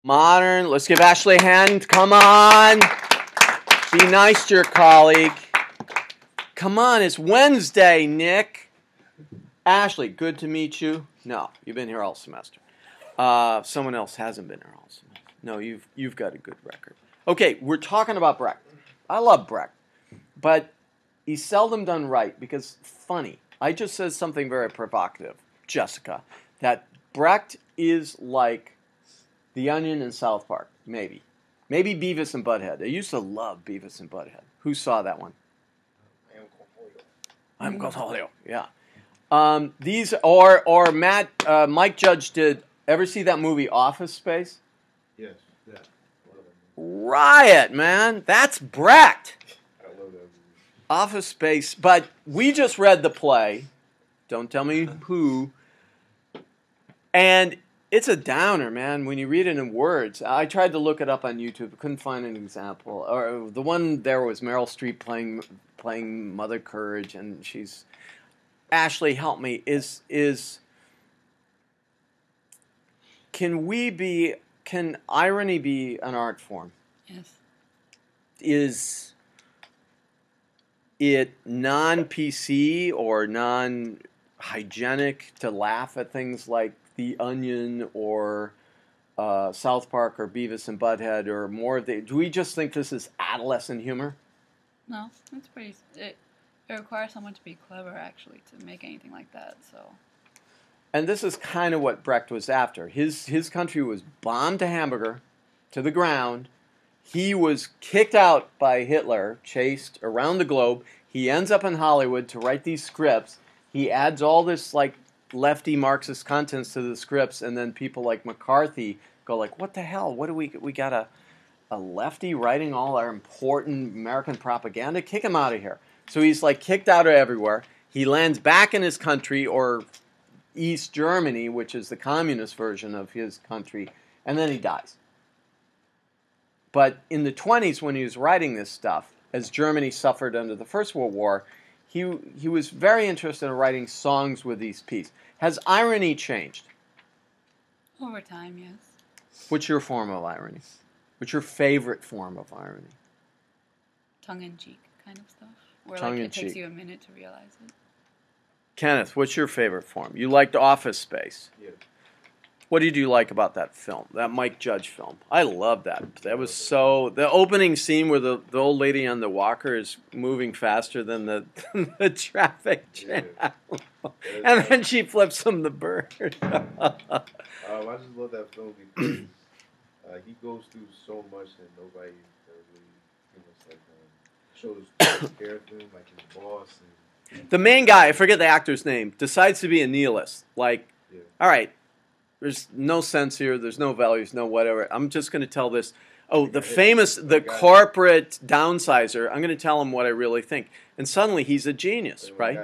Modern. Let's give Ashley a hand. Come on. Be nice to your colleague. Come on, it's Wednesday, Nick. Ashley, good to meet you. No, you've been here all semester. Someone else hasn't been here all semester. No, you've got a good record. Okay, we're talking about Brecht. I love Brecht, but he's seldom done right because funny. I just said something very provocative, Jessica, that Brecht is like The Onion in South Park, maybe. Maybe Beavis and Butthead. I used to love Beavis and Butthead. Who saw that one? I'm Cornholio. Yeah. These or Mike Judge did. Ever see that movie Office Space? Yes. Yeah. Riot, man. That's Brecht. I love that movie. Office Space. But we just read the play. Don't tell me who. And it's a downer, man, when you read it in words. I tried to look it up on YouTube. Couldn't find an example. Or the one there was Meryl Streep playing Mother Courage, and she's... Ashley, help me. Can irony be an art form? Yes. Is it non-PC or non-hygienic to laugh at things like The Onion or South Park or Beavis and Butthead or more of the... Do we just think this is adolescent humor? No, it's pretty... It requires someone to be clever, actually, to make anything like that, so... And this is kind of what Brecht was after. His country was bombed to hamburger, to the ground. He was kicked out by Hitler, chased around the globe. He ends up in Hollywood to write these scripts. He adds all this, like, lefty Marxist contents to the scripts, and then people like McCarthy go like, what the hell? What do we got a lefty writing all our important American propaganda? Kick him out of here. So he's like kicked out of everywhere. He lands back in his country, or East Germany, which is the communist version of his country, and then he dies. But in the 20s, when he was writing this stuff, as Germany suffered under the First World War, he was very interested in writing songs with these pieces. Has irony changed? Over time, yes. What's your form of irony? What's your favorite form of irony? Tongue-in-cheek kind of stuff. Where it Tongue-in-cheek. takes you a minute to realize it. Kenneth, what's your favorite form? You liked Office Space. Yeah. What did you like about that film, that Mike Judge film? I love that. That was so... The opening scene where the old lady on the walker is moving faster than the traffic jam. Yeah. And then she flips him the bird. I just love that film because he goes through so much and nobody really shows care of him, like his boss. And The main guy, I forget the actor's name, decides to be a nihilist. Like, yeah. all right, there's no sense here, there's no values, no whatever. I'm just going to tell this. Oh, the corporate downsizer, I'm going to tell him what I really think. And suddenly he's a genius, right?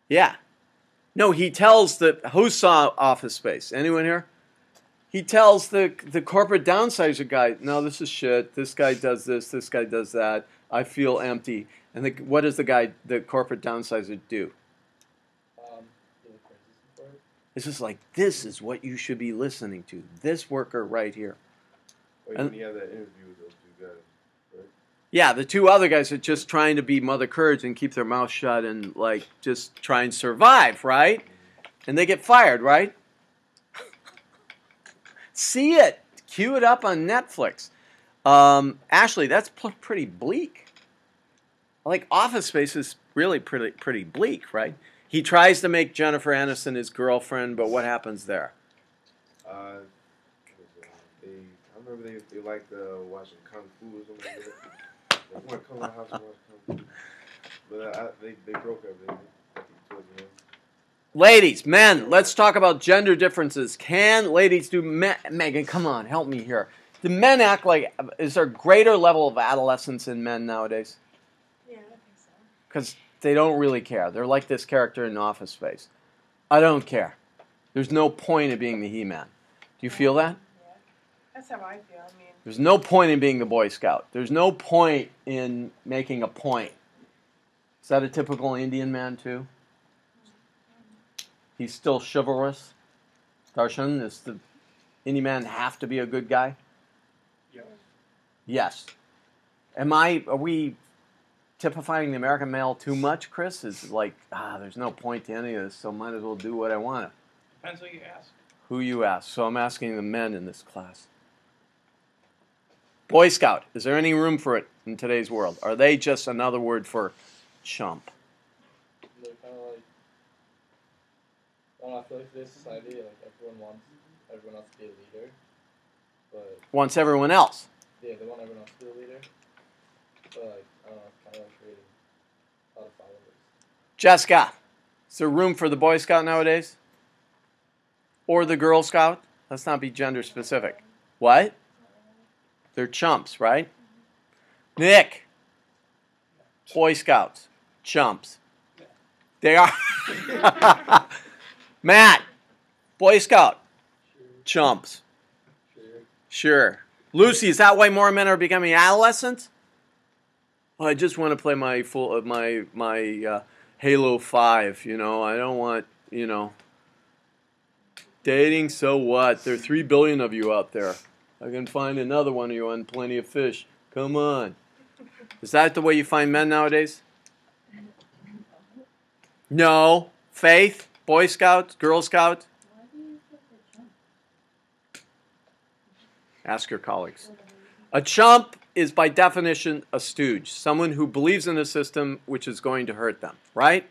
Yeah. No, he tells who saw Office Space? Anyone here? He tells the corporate downsizer guy, no, this is shit. This guy does this guy does that. I feel empty. And what does the corporate downsizer do? It's just like, this is what you should be listening to. This worker right here. Wait, when he had that interview with those two guys, right? Yeah, the two other guys are just trying to be Mother Courage and keep their mouth shut and like just try and survive, right? And they get fired, right? See it. Cue it up on Netflix. Ashley, that's pretty bleak. Like, Office Space is really pretty bleak, right? He tries to make Jennifer Aniston his girlfriend, but what happens there? I remember they liked watching Kung Fu or something like that. They want to come to my house and watch Kung Fu. But they broke up. Ladies, men, let's talk about gender differences. Can ladies do... Megan, come on, help me here. Do men act like... Is there a greater level of adolescence in men nowadays? Yeah, I think so. Because they don't really care. They're like this character in Office Space. I don't care. There's no point in being the He-Man. Do you feel that? Yeah, that's how I feel. I mean, There's no point in being the Boy Scout. There's no point in making a point. Is that a typical Indian man, too? He's still chivalrous. Darshan is Any man have to be a good guy? Yes. Yes. Are we typifying the American male too much, Chris? Is it like, there's no point to any of this, so might as well do what I want. Depends who you ask. Who you ask. So I'm asking the men in this class. Boy Scout, is there any room for it in today's world? Are they just another word for chump? They're kind of like, I don't know, I feel like today's society, like everyone wants to be a leader, but Wants everyone else. yeah, they want everyone else to be a leader, but like, I don't know, it's kind of like creating a lot of followers. Jessica, is there room for the Boy Scout nowadays? Or the Girl Scout? Let's not be gender specific. What? They're chumps, right? Nick, Boy Scouts, chumps. They are. Matt, Boy Scout, chumps. Sure. Lucy, is that why more men are becoming adolescents? Well, I just want to play my Halo 5, I don't want, dating, so what? There are 3 billion of you out there. I can find another one of you on Plenty of Fish. Come on. Is that the way you find men nowadays? No. Faith? Boy Scouts? Girl Scouts? Ask your colleagues. A chump is by definition a stooge. Someone who believes in a system which is going to hurt them. Right?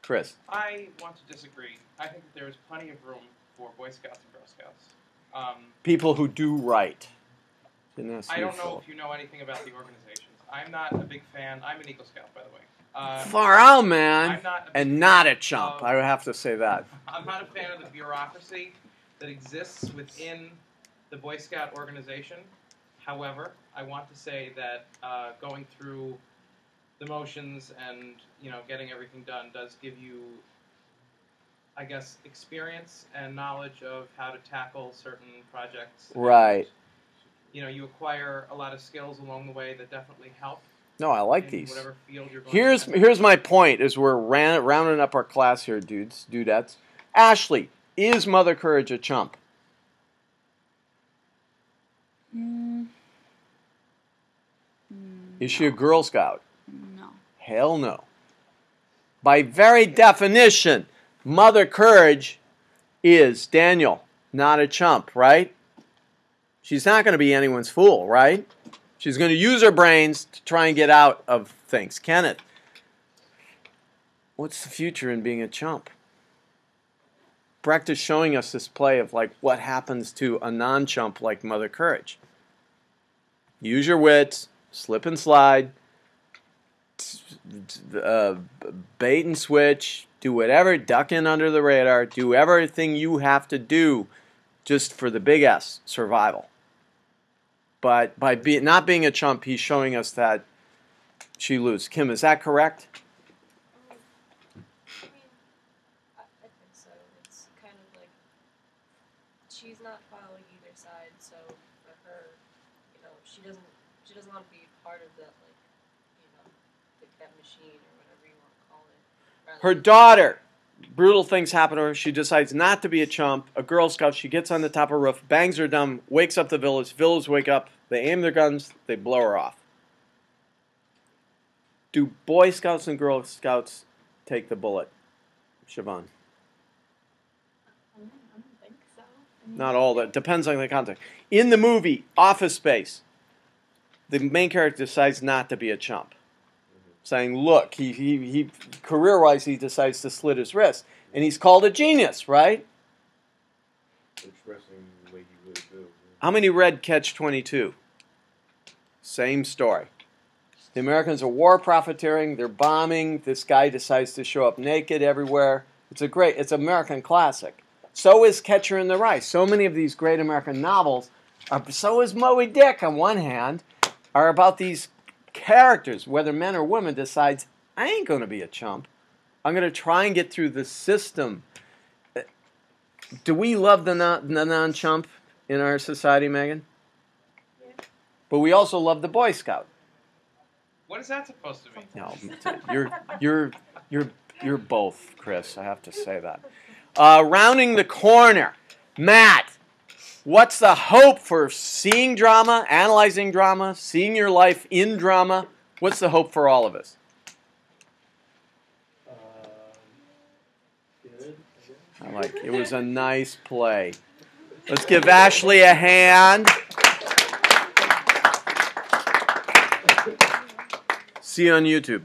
Chris? I want to disagree. I think that there is plenty of room for Boy Scouts and Girl Scouts. People who do right. I don't know if you know anything about the organizations. I'm not a big fan. I'm an Eagle Scout, by the way. Far out, man. I'm not and not a chump. I would have to say that. I'm not a fan of the bureaucracy that exists within the Boy Scout organization. However, I want to say that going through the motions and getting everything done does give you, I guess, experience and knowledge of how to tackle certain projects. Right. And, you acquire a lot of skills along the way that definitely help. No, I like in these. Whatever field you're going Here's my point as we're rounding up our class here, dudettes. Ashley, is Mother Courage a chump? Is she a Girl Scout? No. Hell no. By very definition, Mother Courage is, Daniel, not a chump, right? She's not going to be anyone's fool, right? She's going to use her brains to try and get out of things. Kenneth, what's the future in being a chump? Brecht is showing us this play of like what happens to a non-chump like Mother Courage. Use your wits, slip and slide, bait and switch, do whatever, duck in under the radar, do everything you have to do just for the big S, survival. But by not being a chump, he's showing us that she loses. Kim, is that correct? I think so. It's kind of like she's not following either side, so for her, she doesn't want to be part of that, that machine or whatever you want to call it. Her daughter, brutal things happen to her. She decides not to be a chump. A Girl Scout, she gets on the top of a roof, bangs her drum, wakes up the village. Villagers wake up. They aim their guns. They blow her off. Do Boy Scouts and Girl Scouts take the bullet? Siobhan? I don't think so. Not all. That depends on the context. In the movie Office Space, the main character decides not to be a chump. Saying, look, he career-wise, he decides to slit his wrist. And he's called a genius, right? Expressing the way he really feels. How many read Catch-22? Same story. The Americans are war profiteering. They're bombing. This guy decides to show up naked everywhere. It's an American classic. So is Catcher in the Rye. So many of these great American novels, so is Moby Dick on one hand, are about these characters, whether men or women, decides, I ain't going to be a chump. I'm going to try and get through the system. Do we love the non-chump in our society, Megan? Yeah. But we also love the Boy Scout. What is that supposed to mean? No, you're both, Chris. I have to say that. Rounding the corner, Matt. What's the hope for seeing drama, analyzing drama, seeing your life in drama? What's the hope for all of us? Good. I like it. It was a nice play. Let's give Ashley a hand. See you on YouTube.